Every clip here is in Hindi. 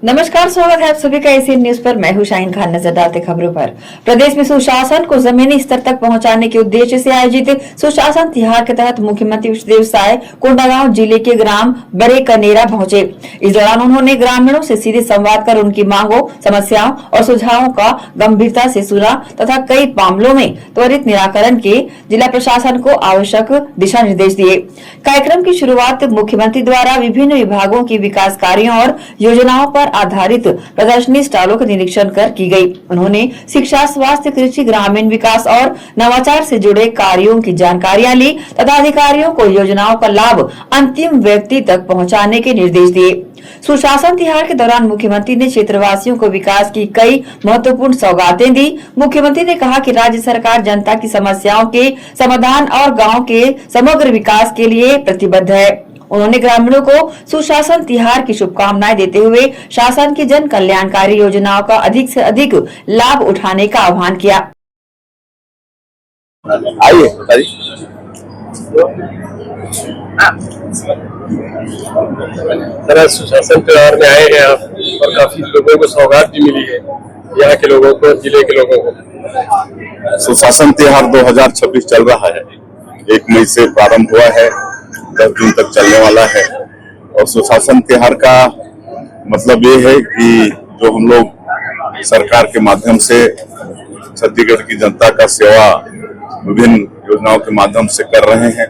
नमस्कार, स्वागत है आप सभी का एशियन न्यूज पर। मैं हूं शाहीन खान। नजर डालते खबरों पर। प्रदेश में सुशासन को जमीनी स्तर तक पहुंचाने के उद्देश्य से आयोजित सुशासन तिहार के तहत मुख्यमंत्री विष्णुदेव साय कोंडागांव जिले के ग्राम बड़े कनेरा पहुंचे। इस दौरान उन्होंने ग्रामीणों से सीधे संवाद कर उनकी मांगों, समस्याओं और सुझावों का गंभीरता से सुना तथा कई मामलों में त्वरित निराकरण के जिला प्रशासन को आवश्यक दिशा निर्देश दिए। कार्यक्रम की शुरुआत मुख्यमंत्री द्वारा विभिन्न विभागों की विकास कार्यों और योजनाओं पर आधारित प्रदर्शनी स्टॉलों का निरीक्षण कर की गई। उन्होंने शिक्षा, स्वास्थ्य, कृषि, ग्रामीण विकास और नवाचार से जुड़े कार्यों की जानकारियां ली तथा अधिकारियों को योजनाओं का लाभ अंतिम व्यक्ति तक पहुंचाने के निर्देश दिए। सुशासन तिहार के दौरान मुख्यमंत्री ने क्षेत्रवासियों को विकास की कई महत्वपूर्ण सौगातें दी। मुख्यमंत्री ने कहा कि राज्य सरकार जनता की समस्याओं के समाधान और गांव के समग्र विकास के लिए प्रतिबद्ध है। उन्होंने ग्रामीणों को सुशासन तिहार की शुभकामनाएं देते हुए शासन की जन कल्याणकारी योजनाओं का अधिक से अधिक लाभ उठाने का आह्वान किया। आइए सुशासन त्योहार में आए हैं आप और काफी लोगों को सौगात भी मिली है, यहाँ के लोगों को, जिले के लोगों को। सुशासन त्योहार 2026 चल रहा है। 1 मई से प्रारंभ हुआ है, 10 दिन तक चलने वाला है। और सुशासन त्योहार का मतलब ये है कि जो हम लोग सरकार के माध्यम से छत्तीसगढ़ की जनता का सेवा विभिन्न योजनाओं के माध्यम से कर रहे हैं,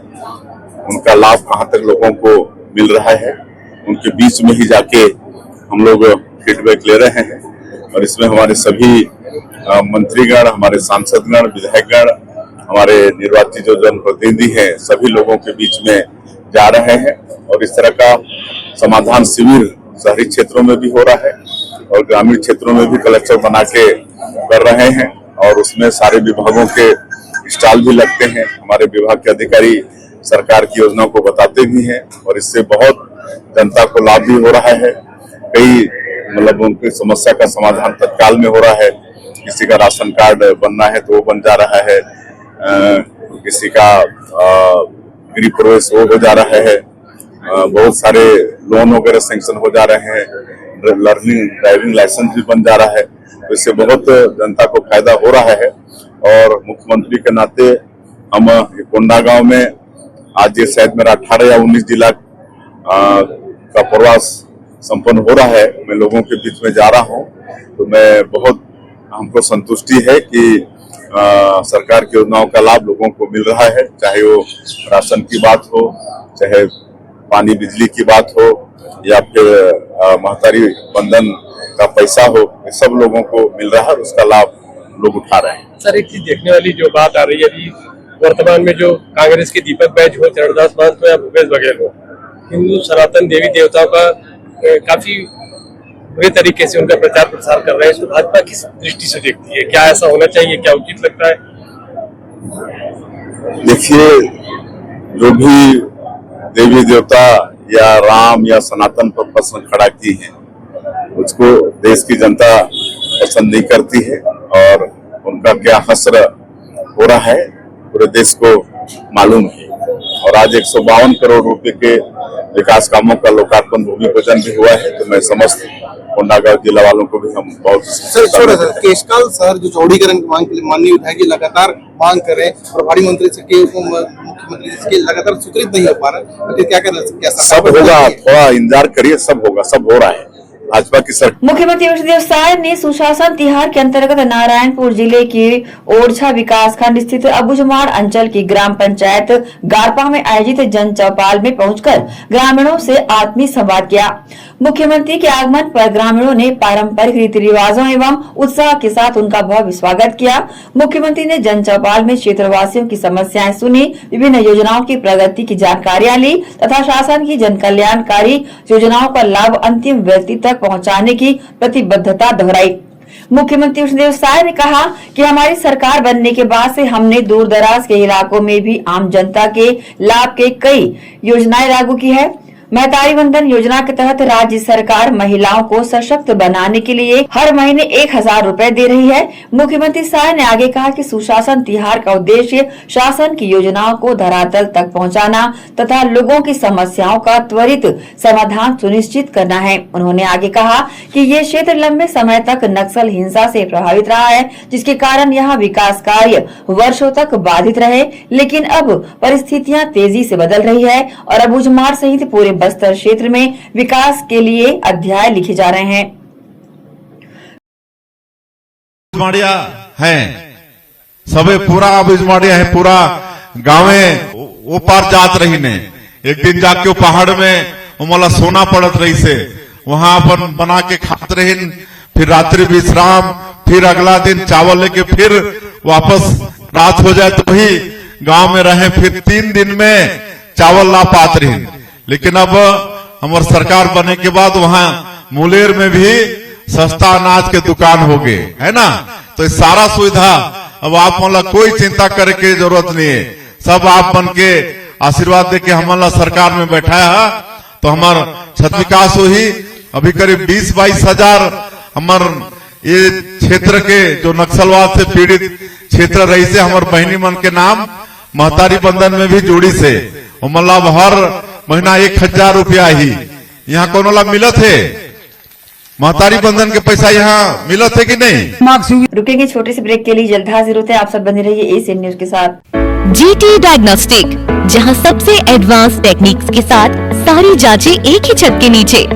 उनका लाभ कहाँ तक लोगों को मिल रहा है, उनके बीच में ही जाके हम लोग फीडबैक ले रहे हैं। और इसमें हमारे सभी मंत्रीगण, हमारे सांसदगण, विधायकगण, हमारे निर्वाचित जो जनप्रतिनिधि हैं, सभी लोगों के बीच में जा रहे हैं। और इस तरह का समाधान शिविर शहरी क्षेत्रों में भी हो रहा है और ग्रामीण क्षेत्रों में भी कलेक्टर बना के कर रहे हैं। और उसमें सारे विभागों के स्टॉल भी लगते हैं। हमारे विभाग के अधिकारी सरकार की योजना को बताते भी हैं और इससे बहुत जनता को लाभ भी हो रहा है। कई मतलब उनकी समस्या का समाधान तत्काल में हो रहा है। किसी का राशन कार्ड बनना है तो वो बन जा रहा है, किसी का गृह प्रवेश वो हो जा रहा है, बहुत सारे लोन वगैरह सैंक्शन हो जा रहे हैं, लर्निंग ड्राइविंग लाइसेंस भी बन जा रहा है। तो इससे बहुत जनता को फायदा हो रहा है। और मुख्यमंत्री के नाते हम कोंडागांव में आज ये शायद मेरा 18 या 19 जिला का प्रवास संपन्न हो रहा है। मैं लोगों के बीच में जा रहा हूँ, तो मैं बहुत हमको संतुष्टि है कि सरकार की योजनाओं का लाभ लोगों को मिल रहा है, चाहे वो राशन की बात हो, चाहे पानी बिजली की बात हो, या फिर महतारी बंधन का पैसा हो, ये सब लोगों को मिल रहा है और उसका लाभ लोग उठा रहे हैं। सर, एक चीज देखने वाली जो बात आ रही है अभी वर्तमान में, जो कांग्रेस के दीपक बैज हो, चरणदास महंत हो या भूपेश बघेल हो, हिंदू सनातन देवी देवताओं का काफी बुरे तरीके से उनका प्रचार प्रसार कर रहे हैं। इसको भाजपा किस दृष्टि से देखती है? क्या ऐसा होना चाहिए? क्या उचित लगता है? देखिए, जो भी देवी देवता या राम या सनातन पर प्रश्न खड़ा की है, उसको देश की जनता पसंद नहीं करती है और उनका क्या हश्र हो रहा है पूरे देश को मालूम है। और आज 152 करोड़ रुपए के विकास कामों का लोकार्पण, भूमि पूजन भी हुआ है। तो मैं समस्त कोंडागांव जिला वालों को भी हम बहुत केशकाल शहर जो चौड़ीकरण की मांग के लिए माननीय विधायक जी लगातार मांग कर रहे हैं, प्रभारी मंत्री से मुख्यमंत्री से लगातार स्वीकृत नहीं हो पा रहा है, क्या कहना? सब होगा, थोड़ा इंतजार करिए, सब होगा, सब हो रहा है भाजपा की सरकार। मुख्यमंत्री विष्णुदेव साय ने सुशासन तिहार के अंतर्गत नारायणपुर जिले के ओरछा विकासखंड स्थित अबुझमाड़ अंचल की ग्राम पंचायत गारपा में आयोजित जन चौपाल में पहुंचकर ग्रामीणों से आत्मीय संवाद किया। मुख्यमंत्री के आगमन पर ग्रामीणों ने पारंपरिक रीति रिवाजों एवं उत्साह के साथ उनका भव्य स्वागत किया। मुख्यमंत्री ने जन चौपाल में क्षेत्रवासियों की समस्याएं सुनी, विभिन्न योजनाओं की प्रगति की जानकारियां ली तथा शासन की जन कल्याणकारी योजनाओं का लाभ अंतिम व्यक्ति तक पहुंचाने की प्रतिबद्धता दोहराई। मुख्यमंत्री विष्णुदेव साय ने कहा कि हमारी सरकार बनने के बाद से हमने दूर दराज के इलाकों में भी आम जनता के लाभ के कई योजनाएं लागू की है। महतारी वंदन योजना के तहत राज्य सरकार महिलाओं को सशक्त बनाने के लिए हर महीने 1000 रुपए दे रही है। मुख्यमंत्री शाह ने आगे कहा कि सुशासन तिहार का उद्देश्य शासन की योजनाओं को धरातल तक पहुंचाना तथा लोगों की समस्याओं का त्वरित समाधान सुनिश्चित करना है। उन्होंने आगे कहा कि ये क्षेत्र लंबे समय तक नक्सल हिंसा से प्रभावित रहा है, जिसके कारण यहाँ विकास कार्य वर्षों तक बाधित रहे, लेकिन अब परिस्थितियां तेजी से बदल रही है और अबूझमाड़ सहित पूरे बस्तर क्षेत्र में विकास के लिए अध्याय लिखे जा रहे हैं। है सबे पूरा अबूझमाड़िया है, पूरा गाँवे वो पार जात रही ने। एक दिन जाके वो पहाड़ में मोला सोना पड़त रही से, वहां पर बना के खात रही, फिर रात्रि विश्राम, फिर अगला दिन चावल लेके फिर वापस रात हो जाए तो ही गांव में रहे, फिर 3 दिन में चावल ला पात रही। लेकिन अब हमारे सरकार बने के बाद वहां मुलेर में भी सस्ता अनाज के दुकान हो गए, है ना। तो सारा सुविधा अब आप मतलब कोई चिंता करे की जरूरत नहीं है। सब आप बन के आशीर्वाद दे के हमारा सरकार में बैठाया है, तो हमार छत विकास हुई। अभी करीब 20-22 हजार हमार ये क्षेत्र के जो नक्सलवाद से पीड़ित क्षेत्र रही से हमारे बहनी मन के नाम महतारी बंधन में भी जोड़ी से मतलब हर महीना 1000 रुपया ही यहाँ कोनो ला मिलत है। महतारी बंधन के पैसा यहाँ मिलत है कि नहीं? रुकेंगे छोटे से ब्रेक के लिए, जल्द हाजिर होते हैं। आप सब बने रहिए एशियन न्यूज के साथ। GT डायग्नोस्टिक, जहां सबसे एडवांस टेक्निक्स के साथ सारी जांचें एक ही छत के नीचे।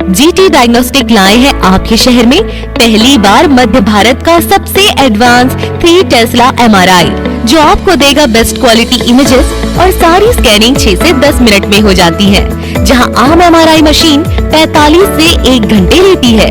GT डायग्नोस्टिक लाए हैं आपके शहर में पहली बार मध्य भारत का सबसे एडवांस 3 टेस्ला MRI, जो आपको देगा बेस्ट क्वालिटी इमेजेस और सारी स्कैनिंग 6 से 10 मिनट में हो जाती है, जहां आम MRI मशीन 45 से 1 घंटे लेती है।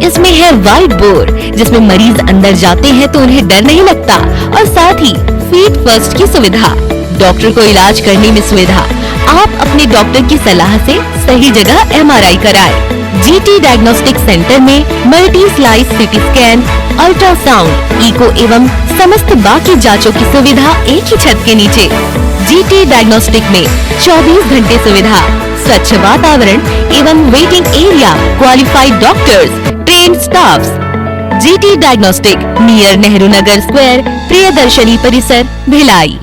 इसमें है वाइट बोर, जिसमें मरीज अंदर जाते हैं तो उन्हें डर नहीं लगता, और साथ ही फीट फर्स्ट की सुविधा, डॉक्टर को इलाज करने में सुविधा। आप अपने डॉक्टर की सलाह से सही जगह MRI कराएं। GT डायग्नोस्टिक सेंटर में multi slice CT scan, ultrasound, echo एवं समस्त बाकी जांचों की सुविधा एक ही छत के नीचे। GT डायग्नोस्टिक में 24 घंटे सुविधा, स्वच्छ वातावरण एवं waiting area, qualified doctors, trained staffs. GT diagnostic near Nehru Nagar square, Priyadarshini परिसर, भिलाई।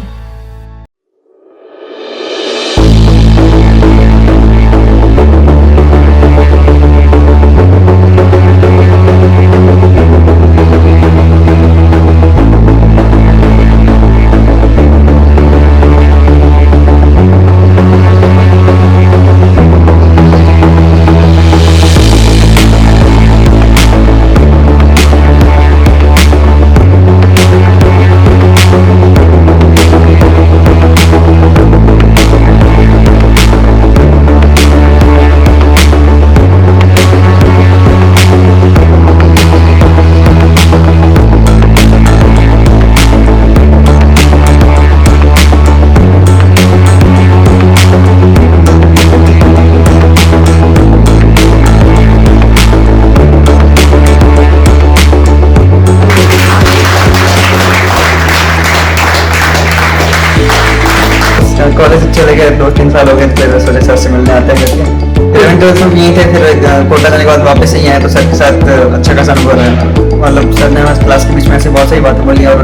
कॉलेज चले गए, 2-3 साल हो गए, फिर सोले सर से मिलने आते हैं करके। 11-12 में यहीं थे, फिर कोटा जाने के बाद वापस यहीं आए, तो सर के साथ अच्छा खासा अनुभव रहा। मतलब सर ने हमारे क्लास के बीच में ऐसे बहुत सारी बातें बोली, और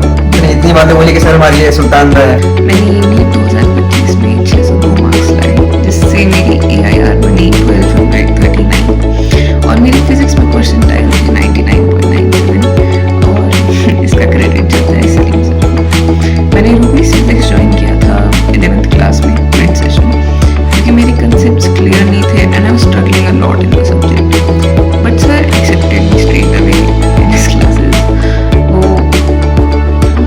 इतनी बातें बोली कि सर हमारी ये सुल्तान रहे। मैंने नीट 2025 में 602 मार्क्स लाए, जिससे मेरी AIR बनी 12 from grade 39, और मेरी फिजिक्स में परसेंटाइल हुई 99.97, और इसका क्रेडिट जाता है सलीम सर। मैंने रूबी सिंटेक्स ज्वाइन किया था 11th क्लास में मिड सेशन, क्योंकि मेरे कंसेप्ट्स क्लियर नहीं थे and I was struggling a lot in the subject, but sir accepted me straight away in his classes. वो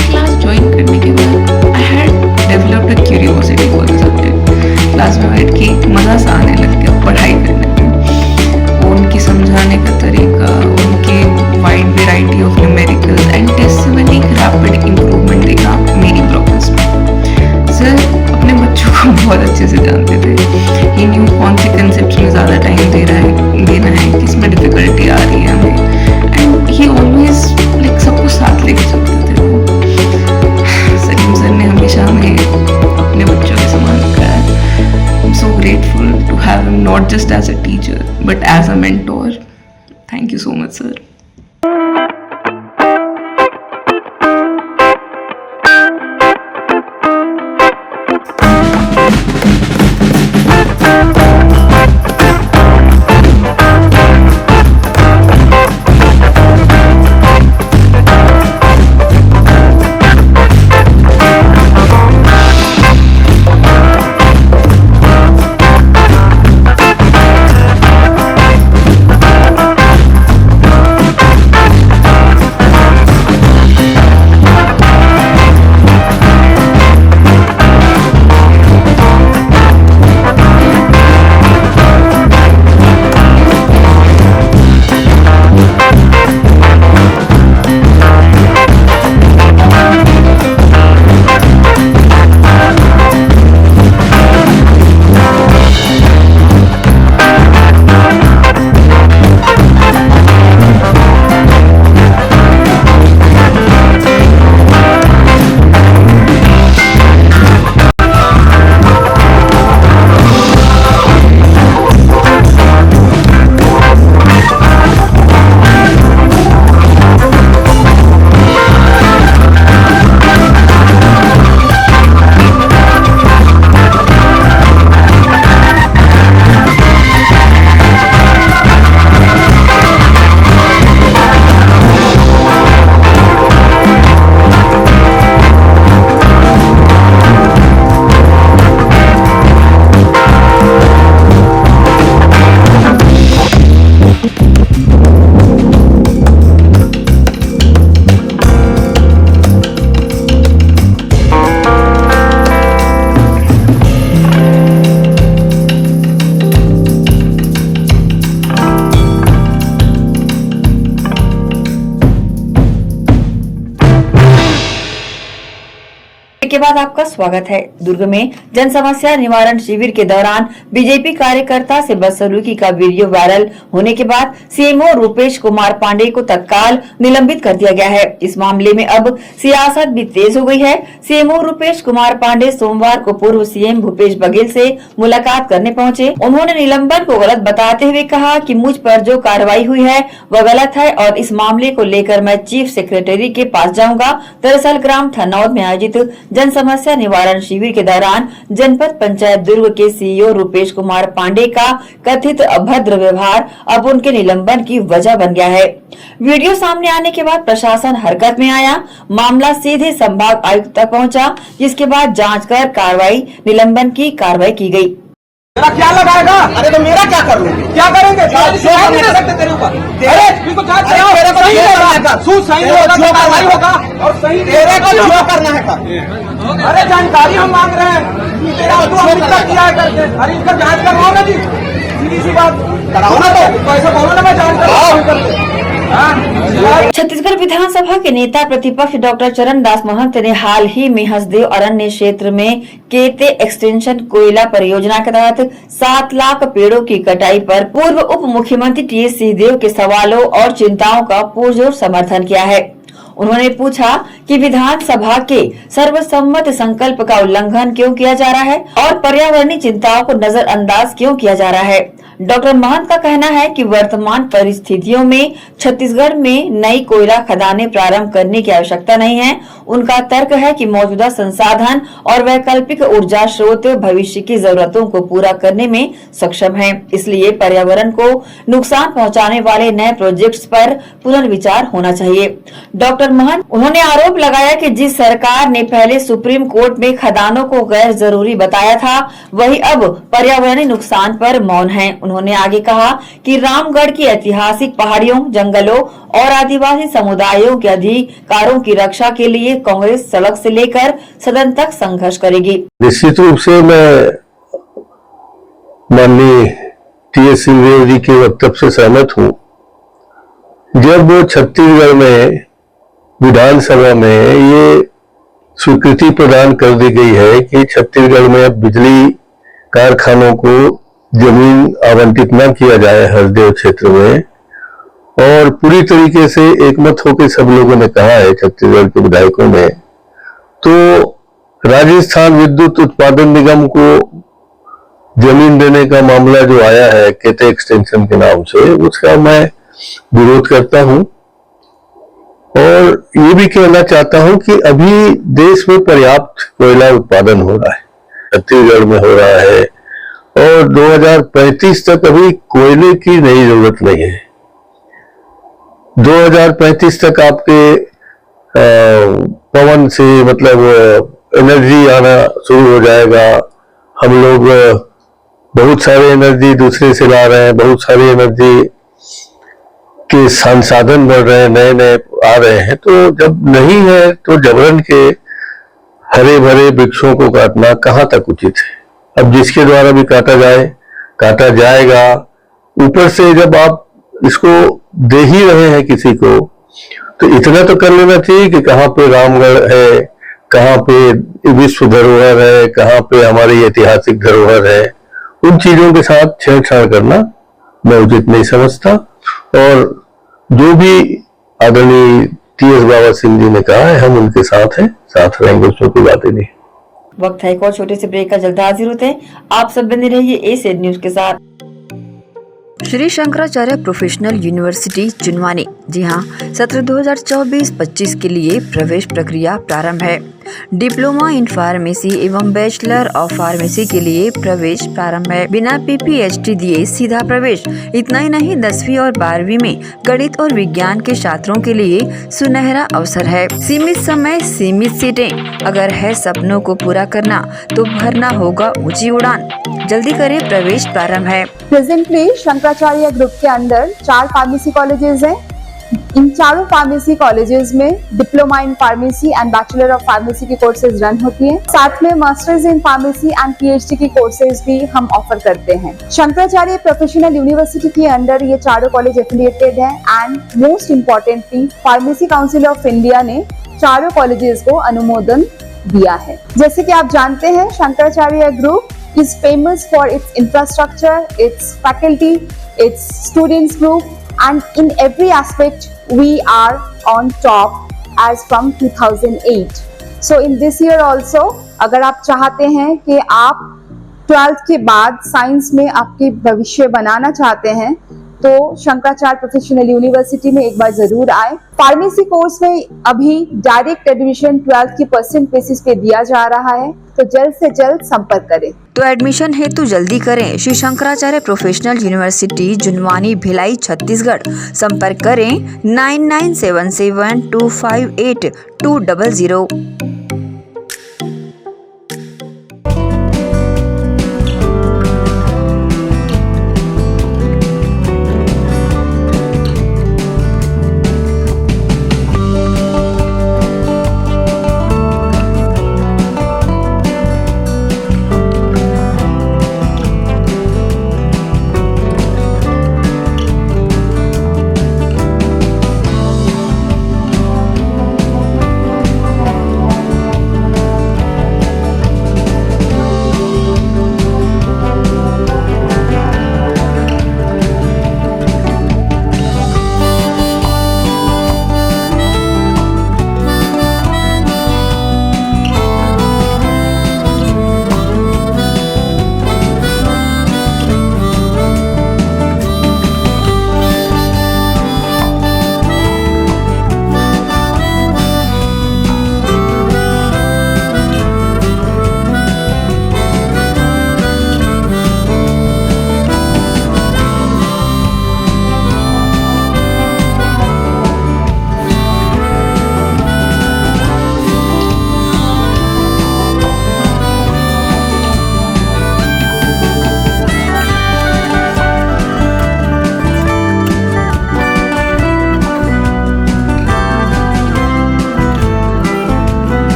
क्लास ज्वाइन करने के बाद I had developed a curiosity for the subject. Class में बैठ के मज़ा सा आने लग गया पढ़ाई करने में। उनकी समझाने का तरीका, just as a teacher, but as a mentor. Thank you so much, sir. के बाद आपका स्वागत है। दुर्ग में जन समस्या निवारण शिविर के दौरान बीजेपी कार्यकर्ता से बदसलूकी का वीडियो वायरल होने के बाद सीएमओ रूपेश कुमार पांडे को तत्काल निलंबित कर दिया गया है। इस मामले में अब सियासत भी तेज हो गई है। सीएमओ रूपेश कुमार पांडे सोमवार को पूर्व सीएम भूपेश बघेल से मुलाकात करने पहुंचे। उन्होंने निलंबन को गलत बताते हुए कहा कि मुझ पर जो कार्रवाई हुई है वह गलत है और इस मामले को लेकर मैं चीफ सेक्रेटरी के पास जाऊंगा। दरअसल ग्राम थनौद में आयोजित जन समस्या निवारण शिविर के दौरान जनपद पंचायत दुर्ग के सीईओ रूपेश कुमार पांडे का कथित अभद्र व्यवहार अब उनके निलंबन की वजह बन गया है। वीडियो सामने आने के बाद प्रशासन हरकत में आया। मामला सीधे संभाग आयुक्त तक पहुंचा, जिसके बाद जांच कर निलंबन की कार्रवाई की गई। मेरा क्या लगाएगा? अरे तो मेरा क्या करूँ? क्या करेंगे? तेरे ऊपर कार्रवाई होगा और सही तेरे को जो करना है कर। अरे जानकारी हम मांग रहे हैं कि तेरा किया है करके। अरे इसका जांच करवाओ ना जी, सीधी सी बात कराओ ना। तो ऐसा बोलो ना, मैं जांच करवाऊँ। छत्तीसगढ़ विधानसभा के नेता प्रतिपक्ष डॉक्टर चरणदास महंत ने हाल ही में हसदेव अरण्य क्षेत्र में केते एक्सटेंशन कोयला परियोजना के तहत 7 लाख पेड़ों की कटाई पर पूर्व उप मुख्यमंत्री टीएस सिंहदेव के सवालों और चिंताओं का पुरजोर समर्थन किया है। उन्होंने पूछा कि विधानसभा के सर्वसम्मत संकल्प का उल्लंघन क्यों किया जा रहा है और पर्यावरणीय चिंताओं को नजरअंदाज क्यों किया जा रहा है। डॉक्टर महंत का कहना है कि वर्तमान परिस्थितियों में छत्तीसगढ़ में नई कोयला खदानें प्रारंभ करने की आवश्यकता नहीं है। उनका तर्क है कि मौजूदा संसाधन और वैकल्पिक ऊर्जा स्रोत भविष्य की जरूरतों को पूरा करने में सक्षम हैं। इसलिए पर्यावरण को नुकसान पहुंचाने वाले नए प्रोजेक्ट्स पर पुनर्विचार होना चाहिए। डॉक्टर महंत उन्होंने आरोप लगाया कि जिस सरकार ने पहले सुप्रीम कोर्ट में खदानों को गैर जरूरी बताया था, वही अब पर्यावरणीय नुकसान पर मौन है। उन्होंने आगे कहा कि रामगढ़ की ऐतिहासिक पहाड़ियों, जंगलों और आदिवासी समुदायों के अधिकारों की रक्षा के लिए कांग्रेस सड़क से लेकर सदन तक संघर्ष करेगी। निश्चित रूप से मैं माननीय टीएस सिंहदेव जी के वक्तव्य से सहमत हूं। जब छत्तीसगढ़ में विधानसभा में ये स्वीकृति प्रदान कर दी गई है कि छत्तीसगढ़ में अब बिजली कारखानों को जमीन आवंटित न किया जाए हसदेव क्षेत्र में, और पूरी तरीके से एकमत होकर सब लोगों ने कहा है छत्तीसगढ़ के विधायकों ने, तो राजस्थान विद्युत उत्पादन निगम को जमीन देने का मामला जो आया है केते एक्सटेंशन के नाम से, उसका मैं विरोध करता हूं। और ये भी कहना चाहता हूं कि अभी देश में पर्याप्त कोयला उत्पादन हो रहा है, छत्तीसगढ़ में हो रहा है, और 2035 तक अभी कोयले की नई जरूरत नहीं है। 2035 तक आपके पवन से मतलब एनर्जी आना शुरू हो जाएगा। हम लोग बहुत सारे एनर्जी दूसरे से ला रहे हैं, बहुत सारी एनर्जी के संसाधन बढ़ रहे हैं, नए नए आ रहे हैं। तो जब नहीं है तो जबरन के हरे भरे वृक्षों को काटना कहाँ तक उचित है। अब जिसके द्वारा भी काटा जाए, काटा जाएगा। ऊपर से जब आप इसको दे ही रहे हैं किसी को, तो इतना तो कर लेना चाहिए कि कहाँ पे रामगढ़ है, कहाँ पे विश्व धरोहर है, कहाँ पे हमारी ऐतिहासिक धरोहर है। उन चीजों के साथ छेड़छाड़ करना मैं उचित नहीं समझता। और जो भी आदरणीय टी.एस. बाबा सिंह जी ने कहा है, हम उनके साथ हैं, साथ रहेंगे, उसमें कोई बात ही नहीं। वक्त है एक और छोटे से ब्रेक का, जल्द हाजिर होते हैं। आप सब बने रहिए एसीएन न्यूज के साथ। श्री शंकराचार्य प्रोफेशनल यूनिवर्सिटी जुनवानी, जी हाँ, सत्र 2024-25 के लिए प्रवेश प्रक्रिया प्रारंभ है। डिप्लोमा इन फार्मेसी एवं बैचलर ऑफ फार्मेसी के लिए प्रवेश प्रारंभ है। बिना PPHD दिए सीधा प्रवेश। इतना ही नहीं, 10वीं और 12वीं में गणित और विज्ञान के छात्रों के लिए सुनहरा अवसर है। सीमित समय, सीमित सीटें। अगर है सपनों को पूरा करना तो भरना होगा ऊंची उड़ान। जल्दी करें, प्रवेश प्रारंभ है। प्रेजेंटली शंकराचार्य ग्रुप के अंदर 4 फार्मेसी कॉलेजेस हैं। इन चारों फार्मेसी कॉलेजेस में diploma in pharmacy and bachelor of pharmacy की कोर्सेज रन होती हैं। साथ में masters in pharmacy and PhD की कोर्सेज भी हम ऑफर करते हैं। शंकराचार्य प्रोफेशनल यूनिवर्सिटी के अंदर ये चारों कॉलेज एफिलिएटेड हैं and most importantly pharmacy council of India ने चारों कॉलेजेस को अनुमोदन दिया है। जैसे कि आप जानते हैं, Shankaracharya group is famous for its infrastructure, its faculty, its students group, and in every aspect we are on top as from 2008. So in this year also, अगर आप चाहते हैं कि आप 12th के बाद साइंस में आपके भविष्य बनाना चाहते हैं, तो शंकराचार्य प्रोफेशनल यूनिवर्सिटी में एक बार जरूर आए। फार्मेसी कोर्स में अभी डायरेक्ट एडमिशन 12th की परसेंट बेसिस पे दिया जा रहा है, तो जल्द से जल्द संपर्क करें। तो एडमिशन हेतु जल्दी करें। Shri Shankaracharya professional university Junwani, Bhilai, Chhattisgarh. संपर्क करें 9977258200।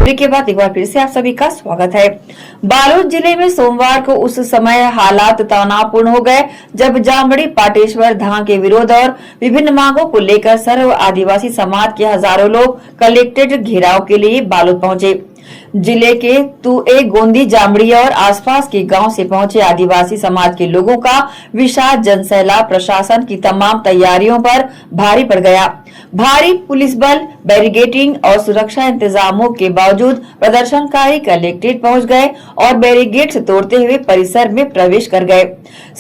ब्रेक के बाद एक बार फिर से आप सभी का स्वागत है। बालोद जिले में सोमवार को उस समय हालात तनावपूर्ण हो गए जब जामबड़ी पाटेश्वर धाम के विरोध और विभिन्न मांगों को लेकर सर्व आदिवासी समाज के हजारों लोग कलेक्ट्रेट घेराव के लिए बालोद पहुंचे। जिले के तुए, गोंदी, जामड़ी और आसपास के गांव से पहुंचे आदिवासी समाज के लोगों का विशाल जनसैलाब प्रशासन की तमाम तैयारियों पर भारी पड़ गया। भारी पुलिस बल, बैरिगेटिंग और सुरक्षा इंतजामों के बावजूद प्रदर्शनकारी कलेक्ट्रेट पहुंच गए और बैरिगेट्स तोड़ते हुए परिसर में प्रवेश कर गए।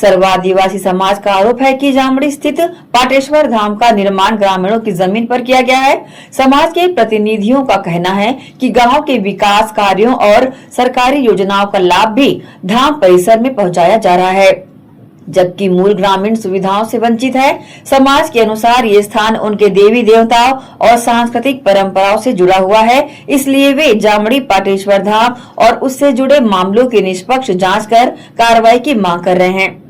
सर्व आदिवासी समाज का आरोप है कि जामड़ी स्थित पाटेश्वर धाम का निर्माण ग्रामीणों की जमीन पर किया गया है। समाज के प्रतिनिधियों का कहना है कि गांव के विकास कार्यों और सरकारी योजनाओं का लाभ भी धाम परिसर में पहुंचाया जा रहा है, जबकि मूल ग्रामीण सुविधाओं से वंचित है। समाज के अनुसार ये स्थान उनके देवी देवताओं और सांस्कृतिक परंपराओं से जुड़ा हुआ है, इसलिए वे जामड़ी पाटेश्वर धाम और उससे जुड़े मामलों की निष्पक्ष जांच कर कार्रवाई की मांग कर रहे हैं।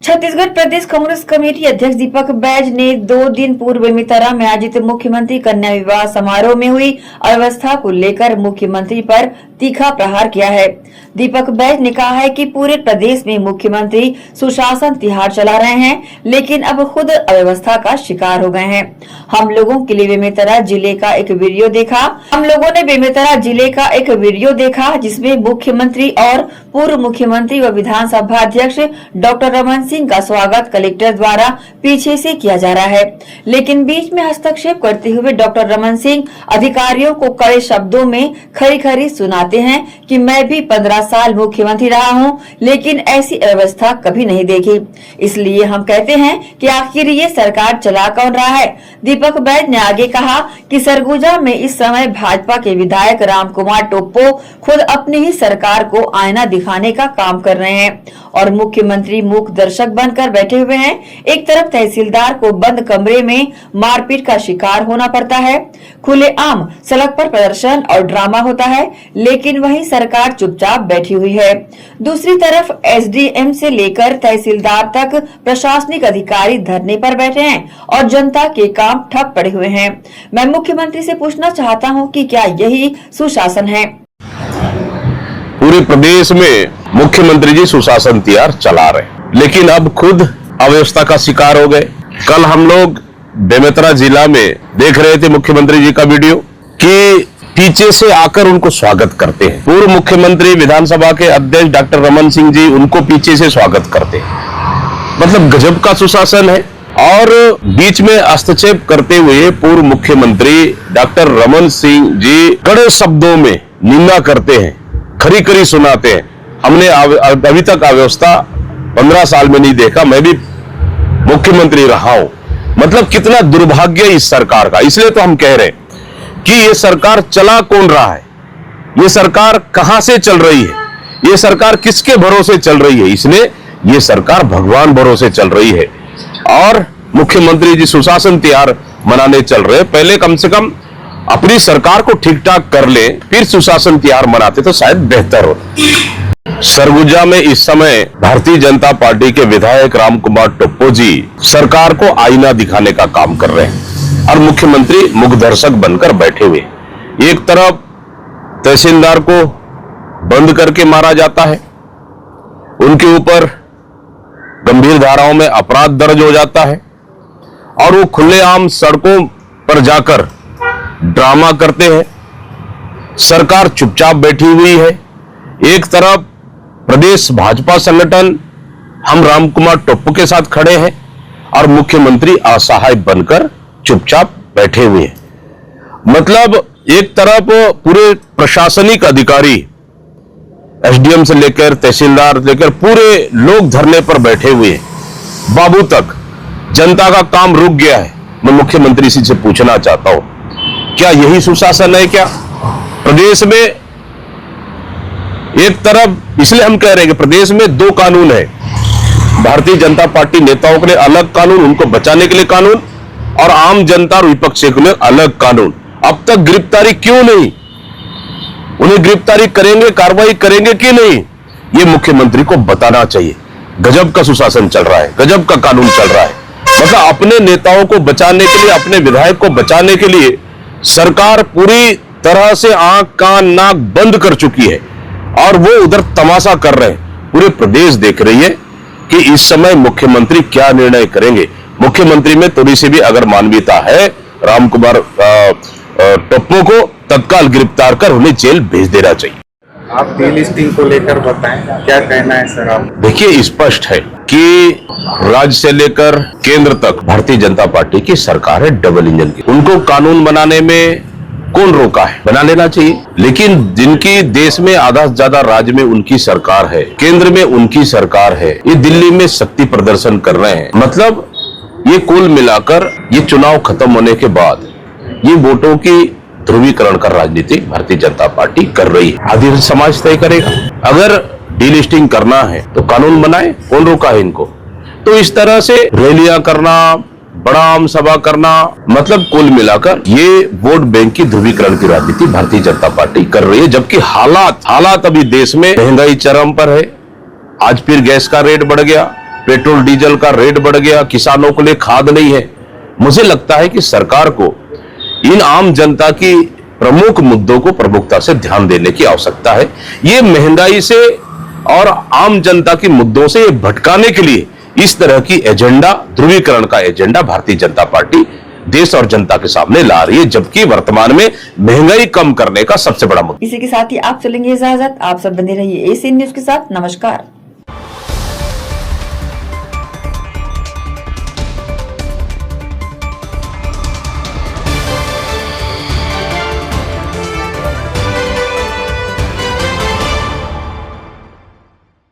छत्तीसगढ़ प्रदेश कांग्रेस कमेटी अध्यक्ष दीपक बैज ने 2 दिन पूर्व बेमेतरा में आयोजित मुख्यमंत्री कन्या विवाह समारोह में हुई अव्यवस्था को लेकर मुख्यमंत्री पर तीखा प्रहार किया है। दीपक बैज ने कहा है कि पूरे प्रदेश में मुख्यमंत्री सुशासन तिहार चला रहे हैं, लेकिन अब खुद अव्यवस्था का शिकार हो गए हैं। हम लोगों के लिए बेमेतरा जिले का एक वीडियो देखा जिसमें मुख्यमंत्री और पूर्व मुख्यमंत्री व विधानसभा अध्यक्ष डॉक्टर रमन सिंह का स्वागत कलेक्टर द्वारा पीछे से किया जा रहा है, लेकिन बीच में हस्तक्षेप करते हुए डॉक्टर रमन सिंह अधिकारियों को कड़े शब्दों में खरी-खरी सुनाते हैं कि मैं भी 15 साल मुख्यमंत्री रहा हूं, लेकिन ऐसी व्यवस्था कभी नहीं देखी। इसलिए हम कहते हैं कि आखिर ये सरकार चला कौन रहा है। दीपक बैज ने आगे कहा कि सरगुजा में इस समय भाजपा के विधायक राम कुमार टोप्पो खुद अपनी ही सरकार को आईना दिखाने का काम कर रहे हैं और मुख्यमंत्री मूक दर्शक बनकर बैठे हुए हैं। एक तरफ तहसीलदार को बंद कमरे में मारपीट का शिकार होना पड़ता है, खुलेआम सड़क पर प्रदर्शन और ड्रामा होता है, लेकिन वहीं सरकार चुपचाप बैठी हुई है। दूसरी तरफ एसडीएम से लेकर तहसीलदार तक प्रशासनिक अधिकारी धरने पर बैठे हैं और जनता के काम ठप पड़े हुए हैं। मैं मुख्यमंत्री से पूछना चाहता हूं कि क्या यही सुशासन है। पूरे प्रदेश में मुख्यमंत्री जी सुशासन तिहार चला रहे, लेकिन अब खुद अव्यवस्था का शिकार हो गए। कल हम लोग बेमेतरा जिला में देख रहे थे मुख्यमंत्री जी का वीडियो कि पीछे से आकर उनको स्वागत करते हैं। पूर्व मुख्यमंत्री विधानसभा के अध्यक्ष डॉक्टर रमन सिंह जी उनको पीछे से स्वागत करते हैं। मतलब गजब का सुशासन है। और बीच में हस्तक्षेप करते हुए पूर्व मुख्यमंत्री डॉक्टर रमन सिंह जी कड़े शब्दों में निंदा करते हैं, खरी-खरी सुनाते हैं। हमने अभी तक अव्यवस्था 15 साल में नहीं देखा, मैं भी मुख्यमंत्री रहा हूं। मतलब कितना दुर्भाग्य इस सरकार का। इसलिए तो हम कह रहे हैं कि ये सरकार चला कौन रहा है, ये सरकार कहां से चल रही है, ये सरकार किसके भरोसे चल रही है। इसलिए ये सरकार भगवान भरोसे चल रही है और मुख्यमंत्री जी सुशासन तिहार मनाने चल रहे हैं। पहले कम से कम अपनी सरकार को ठीक ठाक कर ले, फिर सुशासन तिहार मनाते तो शायद बेहतर होता। सरगुजा में इस समय भारतीय जनता पार्टी के विधायक राम कुमार टोप्पो जी सरकार को आईना दिखाने का काम कर रहे हैं और मुख्यमंत्री मुखदर्शक बनकर बैठे हुए। एक तरफ तहसीलदार को बंद करके मारा जाता है, उनके ऊपर गंभीर धाराओं में अपराध दर्ज हो जाता है और वो खुलेआम सड़कों पर जाकर ड्रामा करते हैं। सरकार चुपचाप बैठी हुई है। एक तरफ प्रदेश भाजपा संगठन हम राम कुमार टोप्पो के साथ खड़े हैं और मुख्यमंत्री असहाय बनकर चुपचाप बैठे हुए हैं। मतलब एक तरफ पूरे प्रशासनिक अधिकारी एसडीएम से लेकर तहसीलदार लेकर पूरे लोग धरने पर बैठे हुए हैं। बाबू तक जनता का काम रुक गया है। मैं मुख्यमंत्री से पूछना चाहता हूं, क्या यही सुशासन है? क्या प्रदेश में एक तरफ, इसलिए हम कह रहे हैं कि प्रदेश में 2 कानून है, भारतीय जनता पार्टी नेताओं के लिए अलग कानून, उनको बचाने के लिए कानून, और आम जनता और विपक्ष के लिए अलग कानून। अब तक गिरफ्तारी क्यों नहीं? उन्हें गिरफ्तारी करेंगे, कार्रवाई करेंगे कि नहीं, ये मुख्यमंत्री को बताना चाहिए। गजब का सुशासन चल रहा है, गजब का कानून चल रहा है। मतलब अपने नेताओं को बचाने के लिए, अपने विधायक को बचाने के लिए सरकार पूरी तरह से आंख कान नाक बंद कर चुकी है और वो उधर तमाशा कर रहे हैं। पूरे प्रदेश देख रही है कि इस समय मुख्यमंत्री क्या निर्णय करेंगे। मुख्यमंत्री में थोड़ी सी भी अगर मानवीयता है, रामकुमार टप्पू को तत्काल गिरफ्तार कर उन्हें जेल भेज देना चाहिए। आप डीलिस्टिंग को लेकर बताएं, क्या कहना है सर आप? देखिए, स्पष्ट है कि राज्य से लेकर केंद्र तक भारतीय जनता पार्टी की सरकार है, डबल इंजन की। उनको कानून बनाने में कौन रोका है? बना लेना चाहिए। लेकिन जिनकी देश में आधा से ज्यादा राज्य में उनकी सरकार है, केंद्र में उनकी सरकार है, ये दिल्ली में शक्ति प्रदर्शन कर रहे हैं। मतलब ये कुल मिलाकर ये चुनाव खत्म होने के बाद ये वोटों की ध्रुवीकरण का राजनीति भारतीय जनता पार्टी कर रही है। आदिवासी समाज तय करेगा। अगर डीलिस्टिंग करना है तो कानून बनाए, कौन रोका है इनको? तो इस तरह से रैलियां करना, बड़ा आम सभा करना, मतलब कुल मिलाकर ये वोट बैंक की ध्रुवीकरण की राजनीति भारतीय जनता पार्टी कर रही है। जबकि हालात अभी देश में महंगाई चरम पर है। आज फिर गैस का रेट बढ़ गया, पेट्रोल डीजल का रेट बढ़ गया, किसानों के लिए खाद नहीं है। मुझे लगता है कि सरकार को इन आम जनता की प्रमुख मुद्दों को प्रमुखता से ध्यान देने की आवश्यकता है। ये महंगाई से और आम जनता के मुद्दों से भटकाने के लिए इस तरह की एजेंडा, ध्रुवीकरण का एजेंडा भारतीय जनता पार्टी देश और जनता के सामने ला रही है, जबकि वर्तमान में महंगाई कम करने का सबसे बड़ा मुद्दा। इसी के साथ ही आप चलेंगे इजाजत। आप सब बने रहिए एसीएन न्यूज के साथ। नमस्कार।